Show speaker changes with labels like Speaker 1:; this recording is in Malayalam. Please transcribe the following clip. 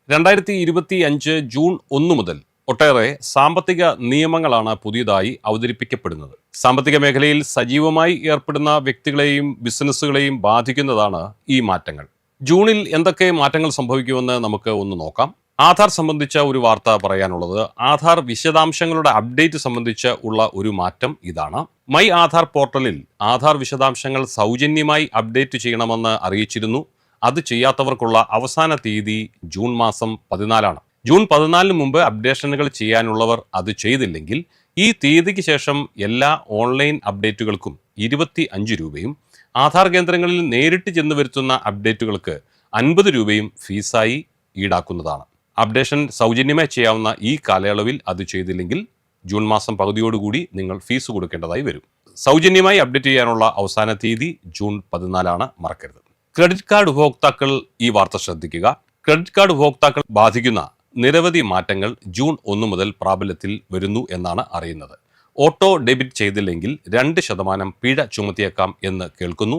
Speaker 1: 2025 ജൂൺ 1 മുതൽ ഒട്ടേറെ സാമ്പത്തിക നിയമങ്ങളാണ് പുതിയതായി അവതരിപ്പിക്കപ്പെടുന്നത്. സാമ്പത്തിക മേഖലയിൽ സജീവമായി ഏർപ്പെടുന്ന വ്യക്തികളെയും ബിസിനസ്സുകളെയും ബാധിക്കുന്നതാണ് ഈ മാറ്റങ്ങൾ. ജൂണിൽ എന്തൊക്കെ മാറ്റങ്ങൾ സംഭവിക്കുമെന്ന് നമുക്ക് ഒന്ന് നോക്കാം. ആധാർ സംബന്ധിച്ച ഒരു വാർത്ത പറയാനുള്ളത്, ആധാർ വിശദാംശങ്ങളുടെ അപ്ഡേറ്റ് സംബന്ധിച്ച് ഉള്ള ഒരു മാറ്റം ഇതാണ്. മൈ ആധാർ പോർട്ടലിൽ ആധാർ വിശദാംശങ്ങൾ സൗജന്യമായി അപ്ഡേറ്റ് ചെയ്യണമെന്ന് അറിയിച്ചിരുന്നു. അത് ചെയ്യാത്തവർക്കുള്ള അവസാന തീയതി ജൂൺ മാസം 14. ജൂൺ 14 മുമ്പ് അപ്ഡേഷനുകൾ ചെയ്യാനുള്ളവർ അത് ചെയ്തില്ലെങ്കിൽ ഈ തീയതിക്ക് ശേഷം എല്ലാ ഓൺലൈൻ അപ്ഡേറ്റുകൾക്കും 25 രൂപയും ആധാർ കേന്ദ്രങ്ങളിൽ നേരിട്ട് ചെന്ന് വരുത്തുന്ന അപ്ഡേറ്റുകൾക്ക് 50 രൂപയും ഫീസായി ഈടാക്കുന്നതാണ്. അപ്ഡേഷൻ സൗജന്യമായി ചെയ്യാവുന്ന ഈ കാലയളവിൽ അത് ചെയ്തില്ലെങ്കിൽ ജൂൺ മാസം പകുതിയോടുകൂടി നിങ്ങൾ ഫീസ് കൊടുക്കേണ്ടതായി വരും. സൗജന്യമായി അപ്ഡേറ്റ് ചെയ്യാനുള്ള അവസാന തീയതി ജൂൺ 14, മറക്കരുത്. ക്രെഡിറ്റ് കാർഡ് ഉപഭോക്താക്കൾ ഈ വാർത്ത ശ്രദ്ധിക്കുക. ക്രെഡിറ്റ് കാർഡ് ഉപഭോക്താക്കൾ ബാധിക്കുന്ന നിരവധി മാറ്റങ്ങൾ ജൂൺ 1 മുതൽ പ്രാബല്യത്തിൽ വരുന്നു എന്നാണ് അറിയുന്നത്. ഓട്ടോ ഡെബിറ്റ് ചെയ്തില്ലെങ്കിൽ 2% പിഴ ചുമത്തിയേക്കാം എന്ന് കേൾക്കുന്നു.